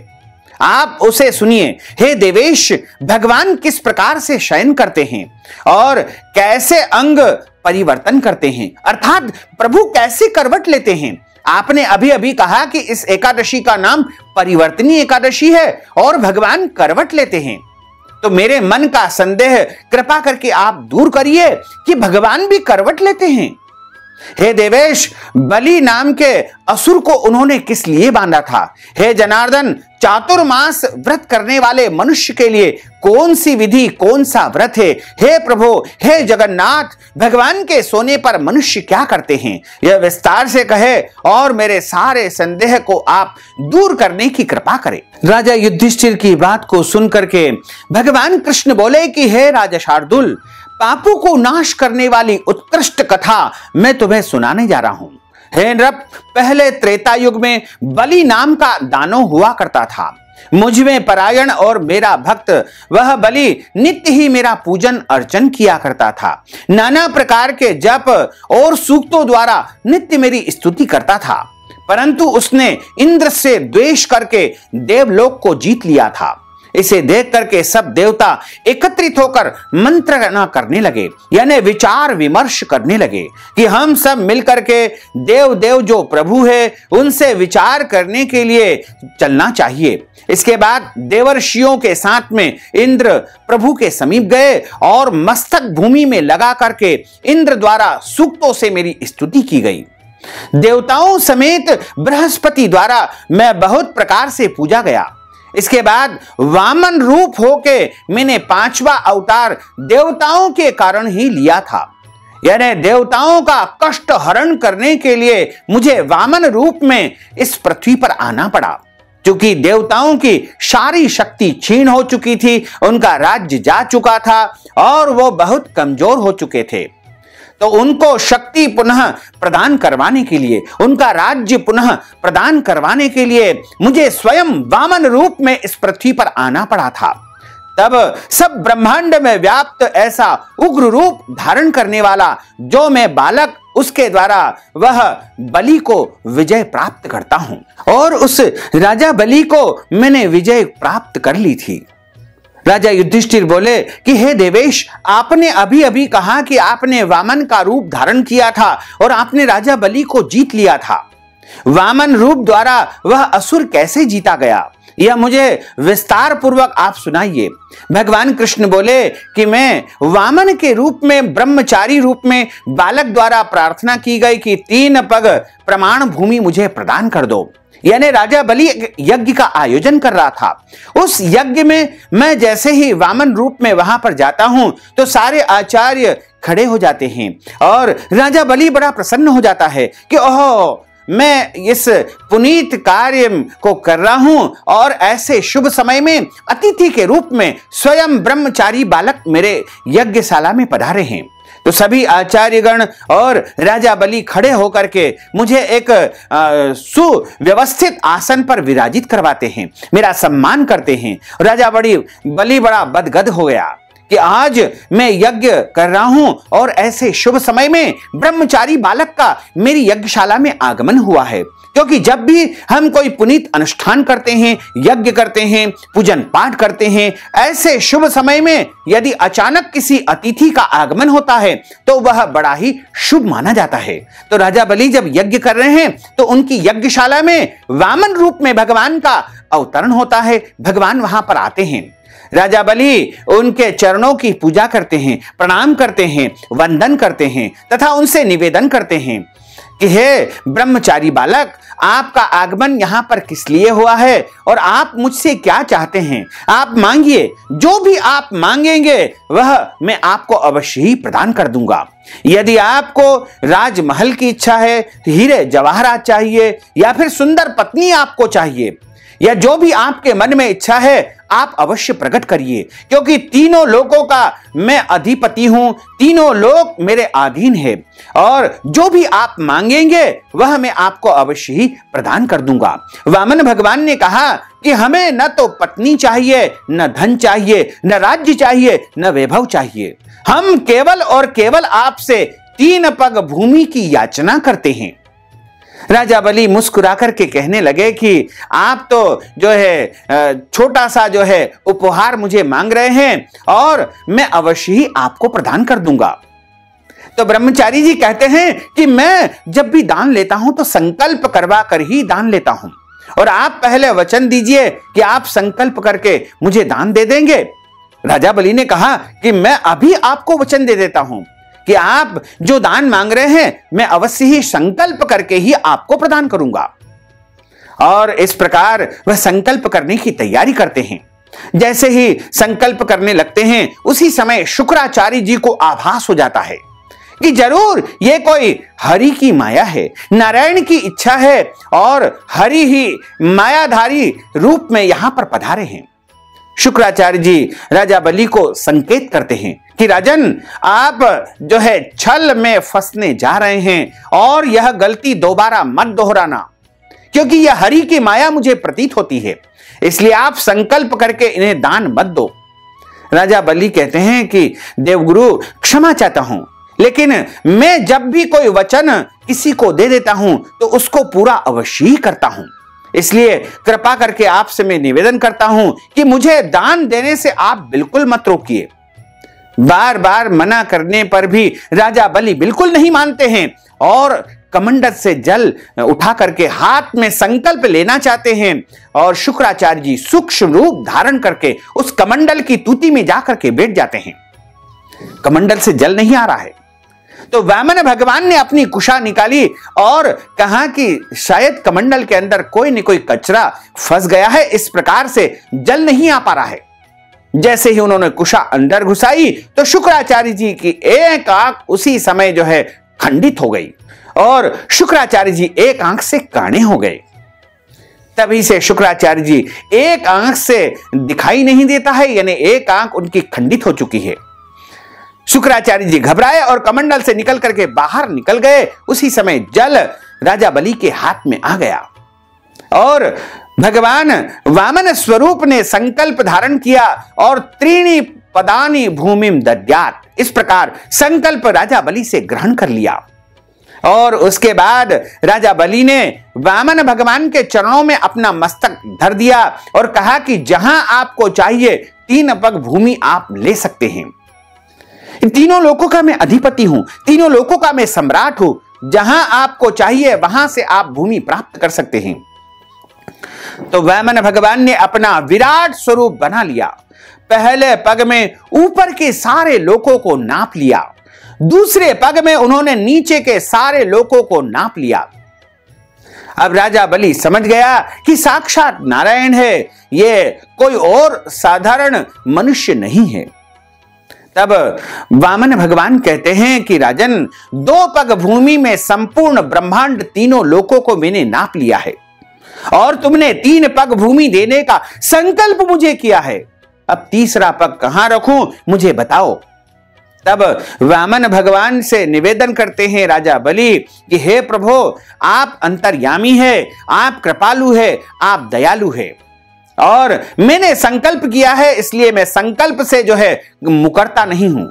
आप उसे सुनिए। हे देवेश, भगवान किस प्रकार से शयन करते हैं और कैसे अंग परिवर्तन करते हैं, अर्थात प्रभु कैसे करवट लेते हैं। आपने अभी अभी कहा कि इस एकादशी का नाम परिवर्तनी एकादशी है और भगवान करवट लेते हैं, तो मेरे मन का संदेह कृपा करके आप दूर करिए कि भगवान भी करवट लेते हैं। हे देवेश, बलि नाम के असुर को उन्होंने किस लिए बांधा था? हे जनार्दन, चातुर्मास व्रत करने वाले मनुष्य के लिए कौन सी विधि, कौन सा व्रत है? हे प्रभु, हे जगन्नाथ, भगवान के सोने पर मनुष्य क्या करते हैं, यह विस्तार से कहे और मेरे सारे संदेह को आप दूर करने की कृपा करें। राजा युधिष्ठिर की बात को सुनकर के भगवान कृष्ण बोले कि हे राजा शार्दुल, पापों को नाश करने वाली उत्कृष्ट कथा मैं तुम्हें सुनाने जा रहा हूं। हे नृप, पहले त्रेता युग में बलि नाम का दानव हुआ करता था। मुझ में परायण और मेरा भक्त वह बलि नित्य ही मेरा पूजन अर्चन किया करता था। नाना प्रकार के जप और सूक्तों द्वारा नित्य मेरी स्तुति करता था, परंतु उसने इंद्र से द्वेष करके देवलोक को जीत लिया था। इसे देख करके सब देवता एकत्रित होकर मंत्रणा करने लगे, यानी विचार विमर्श करने लगे कि हम सब मिलकर के देव जो प्रभु है उनसे विचार करने के लिए चलना चाहिए। इसके बाद देवर्षियों के साथ में इंद्र प्रभु के समीप गए और मस्तक भूमि में लगा करके इंद्र द्वारा सूक्तों से मेरी स्तुति की गई। देवताओं समेत बृहस्पति द्वारा मैं बहुत प्रकार से पूजा गया। इसके बाद वामन रूप होके मैंने 5वां अवतार देवताओं के कारण ही लिया था, यानी देवताओं का कष्ट हरण करने के लिए मुझे वामन रूप में इस पृथ्वी पर आना पड़ा। क्योंकि देवताओं की सारी शक्ति क्षीण हो चुकी थी, उनका राज्य जा चुका था और वो बहुत कमजोर हो चुके थे, तो उनको शक्ति पुनः प्रदान करवाने के लिए, उनका राज्य पुनः प्रदान करवाने के लिए मुझे स्वयं वामन रूप में इस पृथ्वी पर आना पड़ा था। तब सब ब्रह्मांड में व्याप्त ऐसा उग्र रूप धारण करने वाला जो मैं बालक उसके द्वारा वह बलि को विजय प्राप्त करता हूं। और उस राजा बलि को मैंने विजय प्राप्त कर ली थी। राजा युधिष्ठिर बोले कि हे देवेश, आपने अभी अभी कहा कि आपने वामन का रूप धारण किया था और आपने राजा बलि को जीत लिया था। वामन रूप द्वारा वह असुर कैसे जीता गया, यह मुझे विस्तार पूर्वक आप सुनाइए। भगवान कृष्ण बोले कि मैं वामन के रूप में, ब्रह्मचारी रूप में बालक द्वारा प्रार्थना की गई कि 3 पग प्रमाण भूमि मुझे प्रदान कर दो। यानी राजा बलि यज्ञ का आयोजन कर रहा था। उस यज्ञ में मैं जैसे ही वामन रूप में वहां पर जाता हूं तो सारे आचार्य खड़े हो जाते हैं और राजा बलि बड़ा प्रसन्न हो जाता है कि ओह, मैं इस पुनीत कार्य को कर रहा हूं और ऐसे शुभ समय में अतिथि के रूप में स्वयं ब्रह्मचारी बालक मेरे यज्ञशाला में पधारे हैं। तो सभी आचार्यगण और राजा बलि खड़े होकर के मुझे एक सुव्यवस्थित आसन पर विराजित करवाते हैं, मेरा सम्मान करते हैं। राजा बलि बड़ा बदगद हो गया कि आज मैं यज्ञ कर रहा हूं और ऐसे शुभ समय में ब्रह्मचारी बालक का मेरी यज्ञशाला में आगमन हुआ है। क्योंकि जब भी हम कोई पुनीत अनुष्ठान करते हैं, यज्ञ करते हैं, पूजन पाठ करते हैं, ऐसे शुभ समय में यदि अचानक किसी अतिथि का आगमन होता है तो वह बड़ा ही शुभ माना जाता है। तो राजा बलि जब यज्ञ कर रहे हैं तो उनकी यज्ञशाला में वामन रूप में भगवान का अवतरण होता है। भगवान वहां पर आते हैं। राजा बलि उनके चरणों की पूजा करते हैं, प्रणाम करते हैं, वंदन करते हैं तथा उनसे निवेदन करते हैं कि हे ब्रह्मचारी बालक, आपका आगमन यहां पर किस लिए हुआ है और आप मुझसे क्या चाहते हैं? आप मांगिए, जो भी आप मांगेंगे वह मैं आपको अवश्य ही प्रदान कर दूंगा। यदि आपको राजमहल की इच्छा है, हीरे जवाहरात चाहिए या फिर सुंदर पत्नी आपको चाहिए या जो भी आपके मन में इच्छा है आप अवश्य प्रकट करिए, क्योंकि तीनों लोकों का मैं अधिपति हूं, तीनों लोक मेरे अधीन है और जो भी आप मांगेंगे वह मैं आपको अवश्य ही प्रदान कर दूंगा। वामन भगवान ने कहा कि हमें न तो पत्नी चाहिए, न धन चाहिए, न राज्य चाहिए, न वैभव चाहिए। हम केवल और केवल आपसे 3 पग भूमि की याचना करते हैं। राजा बलि मुस्कुरा करके कहने लगे कि आप तो जो है छोटा सा जो है उपहार मुझे मांग रहे हैं और मैं अवश्य ही आपको प्रदान कर दूंगा। तो ब्रह्मचारी जी कहते हैं कि मैं जब भी दान लेता हूं तो संकल्प करवा कर ही दान लेता हूं और आप पहले वचन दीजिए कि आप संकल्प करके मुझे दान दे देंगे। राजा बलि ने कहा कि मैं अभी आपको वचन दे देता हूं कि आप जो दान मांग रहे हैं मैं अवश्य ही संकल्प करके ही आपको प्रदान करूंगा। और इस प्रकार वह संकल्प करने की तैयारी करते हैं। जैसे ही संकल्प करने लगते हैं उसी समय शुक्राचार्य जी को आभास हो जाता है कि जरूर ये कोई हरि की माया है, नारायण की इच्छा है और हरि ही मायाधारी रूप में यहां पर पधारे हैं। शुक्राचार्य जी राजा बलि को संकेत करते हैं कि राजन, आप जो है छल में फंसने जा रहे हैं और यह गलती दोबारा मत दोहराना, क्योंकि यह हरि की माया मुझे प्रतीत होती है, इसलिए आप संकल्प करके इन्हें दान मत दो। राजा बलि कहते हैं कि देवगुरु, क्षमा चाहता हूं, लेकिन मैं जब भी कोई वचन किसी को दे देता हूं तो उसको पूरा अवश्य ही करता हूं, इसलिए कृपा करके आपसे मैं निवेदन करता हूं कि मुझे दान देने से आप बिल्कुल मत रोकिए। बार बार मना करने पर भी राजा बलि बिल्कुल नहीं मानते हैं और कमंडल से जल उठा करके हाथ में संकल्प लेना चाहते हैं और शुक्राचार्य जी सूक्ष्म रूप धारण करके उस कमंडल की तूती में जाकर के बैठ जाते हैं। कमंडल से जल नहीं आ रहा है तो वामन भगवान ने अपनी कुशा निकाली और कहा कि शायद कमंडल के अंदर कोई न कोई कचरा फंस गया है, इस प्रकार से जल नहीं आ पा रहा है। जैसे ही उन्होंने कुशा अंदर घुसाई तो शुक्राचार्य जी की एक आंख उसी समय जो है खंडित हो गई और शुक्राचार्य जी एक आंख से काणे हो गए। तभी से शुक्राचार्य जी एक आंख से दिखाई नहीं देता है, यानी एक आंख उनकी खंडित हो चुकी है। शुक्राचार्य जी घबराए और कमंडल से निकल करके बाहर निकल गए। उसी समय जल राजा बलि के हाथ में आ गया और भगवान वामन स्वरूप ने संकल्प धारण किया और 3 पदानि भूमिम दद्यात्, इस प्रकार संकल्प राजा बलि से ग्रहण कर लिया। और उसके बाद राजा बलि ने वामन भगवान के चरणों में अपना मस्तक धर दिया और कहा कि जहां आपको चाहिए 3 पग भूमि आप ले सकते हैं। तीनों लोकों का मैं अधिपति हूं, तीनों लोकों का मैं सम्राट हूं, जहां आपको चाहिए वहां से आप भूमि प्राप्त कर सकते हैं। तो वामन भगवान ने अपना विराट स्वरूप बना लिया। पहले पग में ऊपर के सारे लोकों को नाप लिया, दूसरे पग में उन्होंने नीचे के सारे लोकों को नाप लिया। अब राजा बलि समझ गया कि साक्षात नारायण है, ये कोई और साधारण मनुष्य नहीं है। तब वामन भगवान कहते हैं कि राजन, 2 पग भूमि में संपूर्ण ब्रह्मांड तीनों लोकों को मैंने नाप लिया है और तुमने 3 पग भूमि देने का संकल्प मुझे किया है। अब तीसरा पग कहां रखूं मुझे बताओ। तब वामन भगवान से निवेदन करते हैं राजा बलि कि हे प्रभु, आप अंतर्यामी है, आप कृपालु है, आप दयालु है और मैंने संकल्प किया है, इसलिए मैं संकल्प से जो है मुकरता नहीं हूं।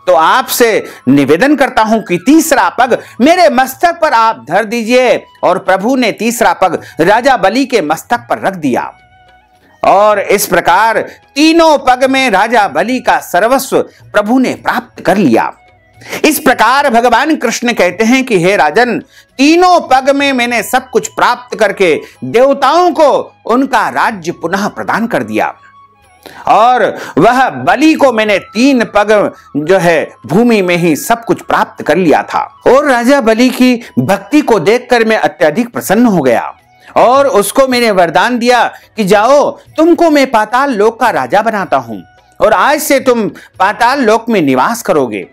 तो आपसे निवेदन करता हूं कि तीसरा पग मेरे मस्तक पर आप धर दीजिए। और प्रभु ने तीसरा पग राजा बलि के मस्तक पर रख दिया और इस प्रकार तीनों पग में राजा बलि का सर्वस्व प्रभु ने प्राप्त कर लिया। इस प्रकार भगवान कृष्ण कहते हैं कि हे राजन, तीनों पग में मैंने सब कुछ प्राप्त करके देवताओं को उनका राज्य पुनः प्रदान कर दिया और वह बलि को मैंने 3 पग जो है भूमि में ही सब कुछ प्राप्त कर लिया था। और राजा बलि की भक्ति को देखकर मैं अत्यधिक प्रसन्न हो गया और उसको मैंने वरदान दिया कि जाओ, तुमको मैं पाताल लोक का राजा बनाता हूं और आज से तुम पाताल लोक में निवास करोगे।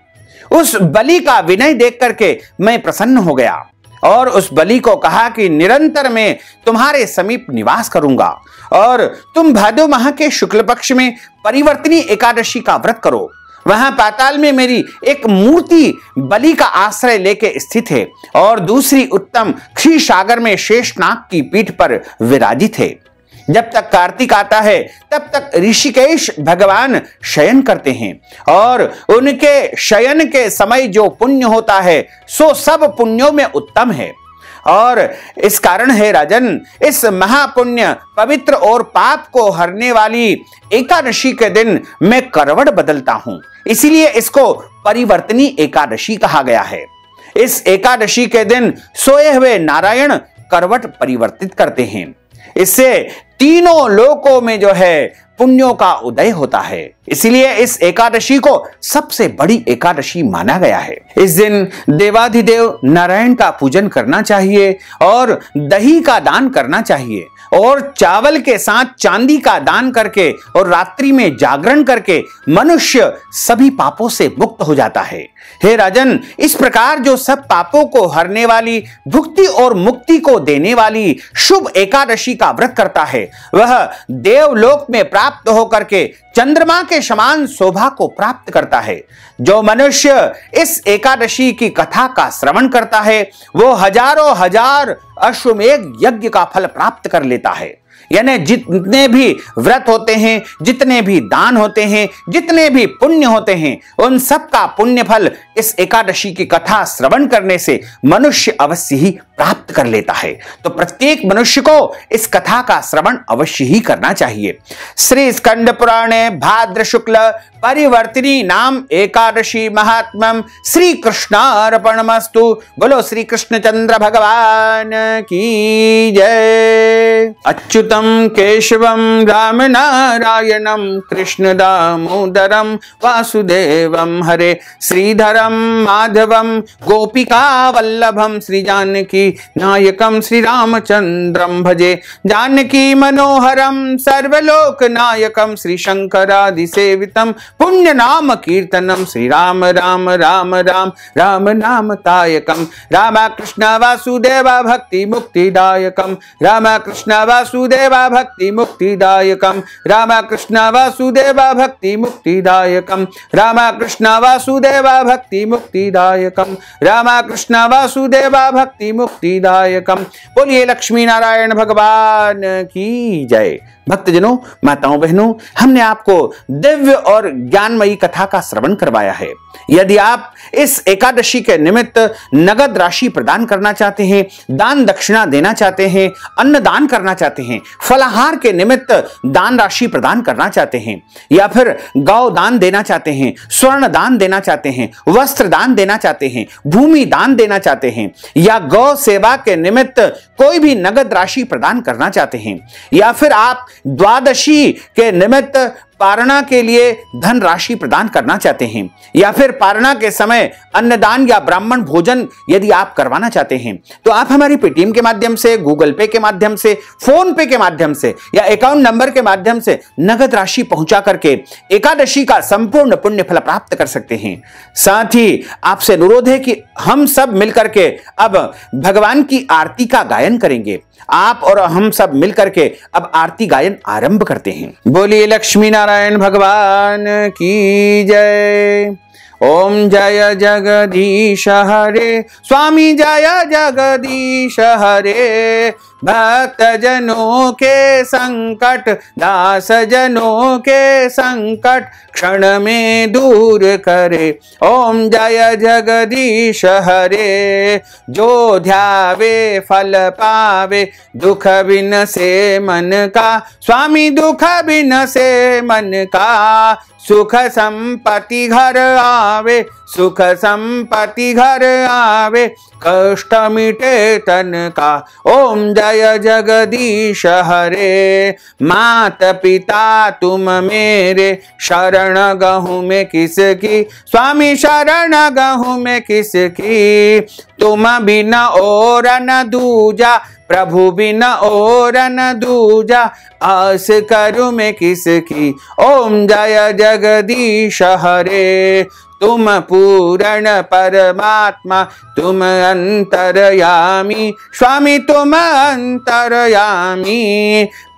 उस बलि का विनय देख करके मैं प्रसन्न हो गया और उस बलि को कहा कि निरंतर मैं तुम्हारे समीप निवास करूंगा और तुम भादो माह के शुक्ल पक्ष में परिवर्तनी एकादशी का व्रत करो। वहां पाताल में मेरी एक मूर्ति बलि का आश्रय लेके स्थित है और दूसरी उत्तम क्षीर सागर में शेषनाग की पीठ पर विराजित है। जब तक कार्तिक आता है तब तक ऋषिकेश भगवान शयन करते हैं और उनके शयन के समय जो पुण्य होता है सो सब पुण्यों में उत्तम है। और इस कारण है राजन, इस महापुण्य पवित्र और पाप को हरने वाली एकादशी के दिन मैं करवट बदलता हूं, इसीलिए इसको परिवर्तनी एकादशी कहा गया है। इस एकादशी के दिन सोए हुए नारायण करवट परिवर्तित करते हैं। इससे तीनों लोकों में जो है पुण्यों का उदय होता है, इसलिए इस एकादशी को सबसे बड़ी एकादशी माना गया है। इस दिन देवाधिदेव नारायण का पूजन करना चाहिए और दही का दान करना चाहिए और चावल के साथ चांदी का दान करके और रात्रि में जागरण करके मनुष्य सभी पापों से मुक्त हो जाता है। हे राजन, इस प्रकार जो सब पापों को हरने वाली, भुक्ति और मुक्ति को देने वाली शुभ एकादशी का व्रत करता है, वह देवलोक में प्राप्त होकर के चंद्रमा के समान शोभा को प्राप्त करता है। जो मनुष्य इस एकादशी की कथा का श्रवण करता है वो हजारों हजार अश्वमेध यज्ञ का फल प्राप्त कर लेता है। यानी जितने भी व्रत होते हैं, जितने भी दान होते हैं, जितने भी पुण्य होते हैं, उन सब का पुण्य फल इस एकादशी की कथा श्रवण करने से मनुष्य अवश्य ही प्राप्त कर लेता है। तो प्रत्येक मनुष्य को इस कथा का श्रवण अवश्य ही करना चाहिए। श्री स्कंद पुराणे भाद्र शुक्ल परिवर्तिनी नाम एकादशी महात्म्यम श्री कृष्णार्पणमस्तु। बोलो श्री कृष्णचंद्र भगवान की जय। अच्युतम केशवम राम नारायणम कृष्ण दामोदरम वासुदेवम हरे श्रीधरम माधवम गोपिका वल्लभम श्री जानकी नायकम श्री रामचंद्रम भजे। जानकी मनोहरम सर्वलोक नायकम श्री शंकरादि सेवितम पुण्य नाम कीर्तनम श्री राम राम राम राम राम नाम तायकम। राम कृष्ण वासुदेव भक्ति मुक्तिदायकम। राम कृष्ण वासुदेव वासुदेव भक्ति मुक्तिदायकम, रामकृष्ण वासुदेव भक्ति मुक्तिदायकम, रामकृष्ण वासुदेव भक्ति मुक्तिदायकम, रामकृष्ण वासुदेव भक्ति मुक्तिदायकम। बोलिए लक्ष्मी नारायण भगवान की जय। भक्तजनों, माताओं बहनों, हमने आपको दिव्य और ज्ञानमयी कथा का श्रवण करवाया है। यदि आप इस एकादशी के निमित्त नगद राशि प्रदान करना चाहते हैं, दान दक्षिणा देना चाहते हैं, अन्नदान करना चाहते हैं, फलाहार के निमित्त दान राशि प्रदान करना चाहते हैं, या फिर गौ दान देना चाहते हैं, स्वर्ण दान देना चाहते हैं, वस्त्र दान देना चाहते हैं, भूमि दान देना चाहते हैं, या गौ सेवा के निमित्त कोई भी नगद राशि प्रदान करना चाहते हैं, या फिर आप द्वादशी के निमित्त पारणा के लिए धन राशि प्रदान करना चाहते हैं, या फिर पारणा के समय अन्नदान या ब्राह्मण भोजन यदि आप करवाना चाहते हैं, तो आप हमारी पेटीएम के माध्यम से, गूगल पे के माध्यम से, फोन पे के माध्यम से या अकाउंट नंबर के माध्यम से नगद राशि पहुंचा करके एकादशी का संपूर्ण पुण्य फल प्राप्त कर सकते हैं। साथ ही आपसे अनुरोध है कि हम सब मिलकर के अब भगवान की आरती का गायन करेंगे। आप और हम सब मिलकर के अब आरती गायन आरंभ करते हैं। बोलिए लक्ष्मी नारायण भगवान की जय। ओम जय जगदीश हरे, स्वामी जय जगदीश हरे, भक्त जनों के संकट, दास जनों के संकट क्षण में दूर करे। ओम जय जगदीश हरे, जो ध्यावे फल पावे, दुख बिन से मन का, स्वामी दुख बिन से मन का, सुख संपत्ति घर आवे, सुख संपत्ति घर आवे, कष्ट मिटे तन का। ओम जय जगदीश हरे, मात पिता तुम मेरे, शरण गहूँ में किसकी, स्वामी शरण गहूँ में किसकी, तुम बिना और न दूजा, प्रभु बिना और न दूजा, आस करूं मैं किसकी। ओम जय जगदीश हरे, तुम पूर्ण परमात्मा, तुम अंतर्यामी, स्वामी तुम अंतर्यामी,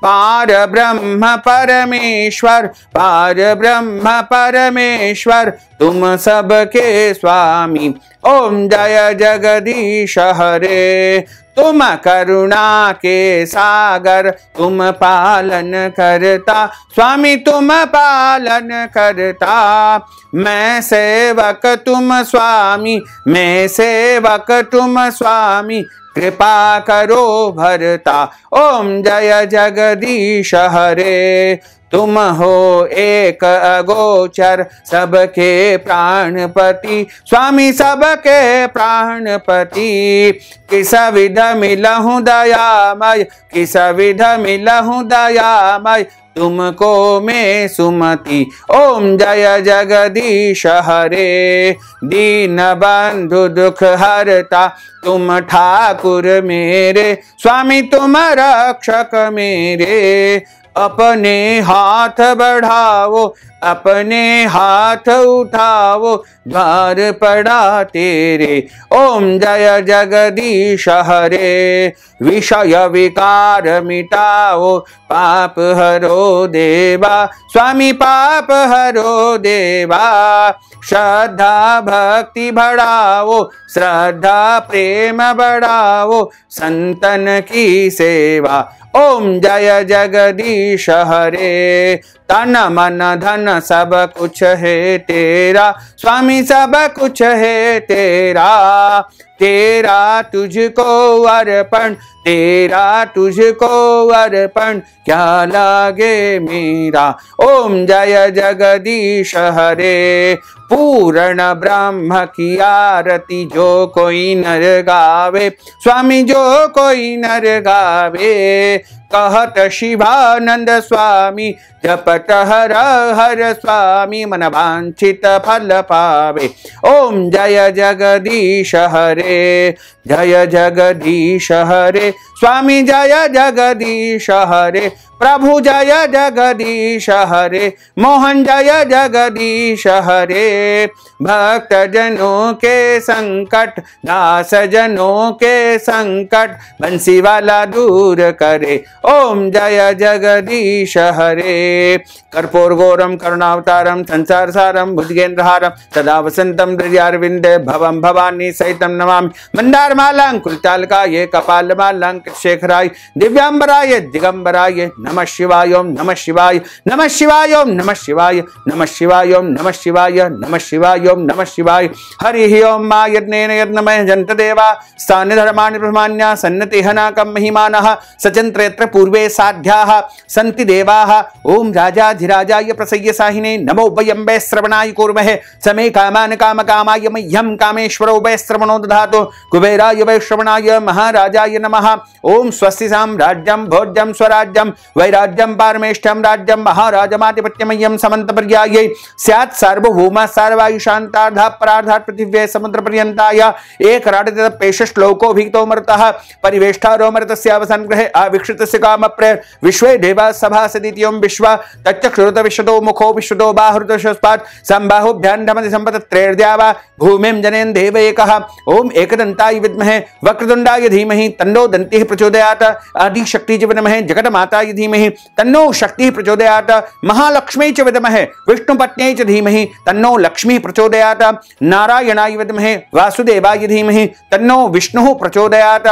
पार ब्रह्म परमेश्वर, पार ब्रह्म परमेश्वर, तुम सबके स्वामी। ओम जय जगदीश हरे, तुम करुणा के सागर, तुम पालन करता, स्वामी तुम पालन करता, मैं सेवक तुम स्वामी, मैं सेवक तुम स्वामी, कृपा करो भरता। ओम जय जगदीश हरे, तुम हो एक अगोचर, सबके प्राणपति, स्वामी सबके प्राणपति, किस विध मिलहूँ दयामय, किस विध मिलहूँ दयामय, तुमको मैं सुमति। ओम जय जगदीश हरे, दीन बंधु दुख हरता, तुम ठाकुर मेरे, स्वामी तुम रक्षक मेरे, अपने हाथ बढ़ाओ, अपने हाथ उठाओ, द्वार पड़ा तेरे। ओम जय जगदीश हरे, विषय विकार मिटाओ, पाप हरो देवा, स्वामी पाप हरो देवा, श्रद्धा भक्ति बढ़ाओ, श्रद्धा प्रेम बढ़ाओ, संतन की सेवा। ओम जय जगदीश हरे, तन मन धन सब कुछ है तेरा, स्वामी सब कुछ है तेरा, तेरा तुझको अर्पण, तेरा तुझको अर्पण, क्या लागे मेरा। ओम जय जगदीश हरे, पूर्ण ब्रह्म की आरती जो कोई नर गावे, स्वामी जो कोई नर गावे, कहत शिवानंद स्वामी, जपत हर हर स्वामी, मन वांछित फल पावे। ओम जय जगदीश हरे, जय जगदीश हरे, स्वामी जय जगदीश हरे, प्रभु जय जगदीश हरे, मोहन जय जगदीश हरे। भक्त जनों के संकट, दास जनों के संकट, बंसी वाला दूर करे, ओम जय जगदीश हरे। कर्पूर गौरम करुणावतारम संसार सारम भुजगेन्द्रहारम सदा वसंतम हृदयारविंदे भवम भवानी सहितम नमामि। मंदार मालां कुलचालकाय कपाल मालां शेखराय दिव्यांबराय दिगंबराय नमः शिवाय ओम नमः शिवाय नमः शिवाय ओम नमः शिवाय नमः शिवाय ओम नमः शिवाय नमः शिवाय ओम नमः शिवाय। हरि ओम मा यज्ञेन यज्ञमय जंत देवा स्थान धर्माणि ब्रह्माण्या सन्नति हनाकं महिमानः सचंत्रयत्र पूर्वे साध्याः सन्ति देवाः। ओम राजाधिराजाय प्रसय्य साहिने नमो वयम्बे श्रवणाय कुर्महे समे कामान काम कामाय मह्यं कामेश्वरो वै श्रवणो दधातु कुबेराय वै श्रवणाय महाराजाय नमः। ओम स्वस्ति साम्राज्यं भोज्यं स्वराज्यं वैराज्यं पारमेष्ठ्यं राज्यं महाराजमाधिपत्यमय्यं समन्तपर्यायै स्यात् सार्वभौम सार्वायु शान्तार्धा परार्धात् पृथिव्यै समुद्र पर्यन्ताय एक राडपेश श्लोको भिक्तो मर्तः परिवेष्टारो मर्तस्यावसान ग्रहे आविक्षितस्य कामप्रे विश्वे देवा सभासदित्यं विश्व तच्चक्षुरुत विश्वतो मुखो विश्वतो बाहुरुतस्पात् संबाहुभ्यां धमति संपतत्रैर्द्यावा भूमिं जनेन देव एकः। ओम एकदन्ताय विद्महे वक्रतुंडाय धीमहि तन्नो दन्तिः प्रचोदयात् आदि शक्ति च विद्महे जगन्माताय धीमहि तन्नो शक्तिः प्रचोदयात् महालक्ष्मी च विद्महे विष्णुपत्न्यै च धीमहि तन्नो लक्ष्मीः प्रचोदयात् नारायणाय विद्महे वासुदेवाय धीमहि तन्नो विष्णुः प्रचोदयात्।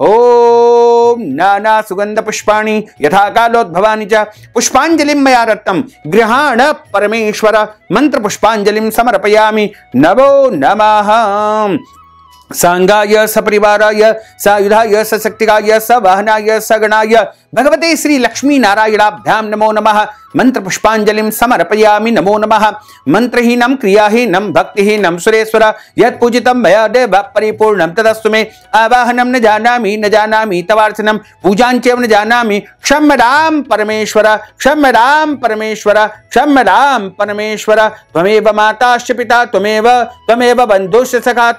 ओम नाना सुगंध पुष्पाणि यथा कालोद्भवानि च पुष्पांजलिं मया दत्तं गृहाण परमेश्वर मंत्र पुष्पांजलिं समर्पयामि। नमो नमः। सांगाय सपरिवाराय सायुधाय सशक्तिकाय सवाहनाय सगणाय भगवते श्री लक्ष्मी नारायणाभ्याम नमो नमः। मंत्र पुष्पांजलिं समर्पयामि। नमो नमः। मंत्रहीनं क्रियाहीनं भक्तिहीनं सुरेश्वर यत्पूजितं मया देव परिपूर्णं तदस्तु मे। आवाहनं न जानामि तवार्चनं पूजाञ्चैव न जानामि। क्षम्यतां परमेश्वर क्षम्यतां परमेश्वर क्षम्यतां परमेश्वर। त्वमेव माताश्च पिता त्वमेव बन्धुश्च सखा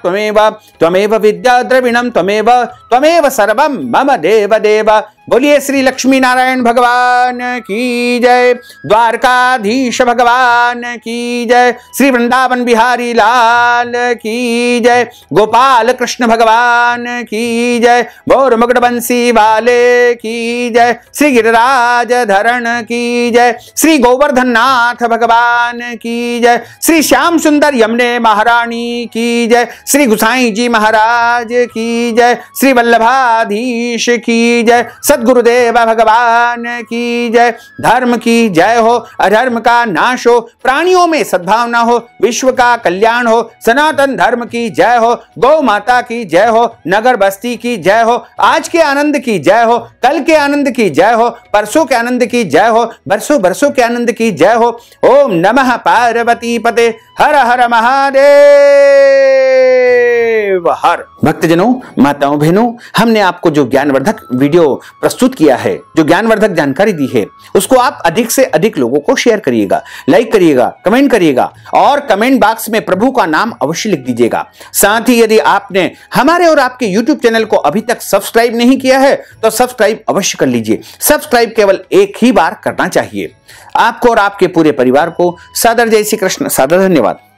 त्वमेव विद्या द्रविणं त्वमेव सर्वं मम देव देव। बोलिए श्री लक्ष्मी नारायण भगवान की जय, द्वारकाधीश भगवान की जय, श्री वृंदावन बिहारी लाल की जय, गोपाल कृष्ण भगवान की जय, बोर मुकुट बंसी वाले की जय, श्री गिरिराज धरण की जय, श्री गोवर्धन नाथ भगवान की जय, श्री श्याम सुंदर यमुने महारानी की जय, श्री गुसाई जी महाराज की जय, श्री वल्लभाधीश की जय, सद्गुरुदेव भगवान की जय। धर्म की जय हो, अधर्म का नाश हो, प्राणियों में सद्भावना हो, विश्व का कल्याण हो, सनातन धर्म की जय हो, गौ माता की जय हो, नगर बस्ती की जय हो, आज के आनंद की जय हो, कल के आनंद की जय हो, परसों के आनंद की जय हो, बरसों बरसों के आनंद की जय हो। ओम नमः पार्वती पते हर हर महादेव हर। भक्तजनों, माताओं, बहनों, हमने आपको जो ज्ञानवर्धक वीडियो प्रस्तुत किया है, जो ज्ञानवर्धक जानकारी दी है, उसको आप अधिक से अधिक लोगों को शेयर करिएगा, लाइक करिएगा, कमेंट करिएगा और कमेंट बॉक्स में प्रभु का नाम अवश्य लिख दीजिएगा। साथ ही यदि आपने हमारे और आपके यूट्यूब चैनल को अभी तक सब्सक्राइब नहीं किया है तो सब्सक्राइब अवश्य कर लीजिए। सब्सक्राइब केवल एक ही बार करना चाहिए। आपको और आपके पूरे परिवार को सादर जय श्री कृष्ण, सादर धन्यवाद।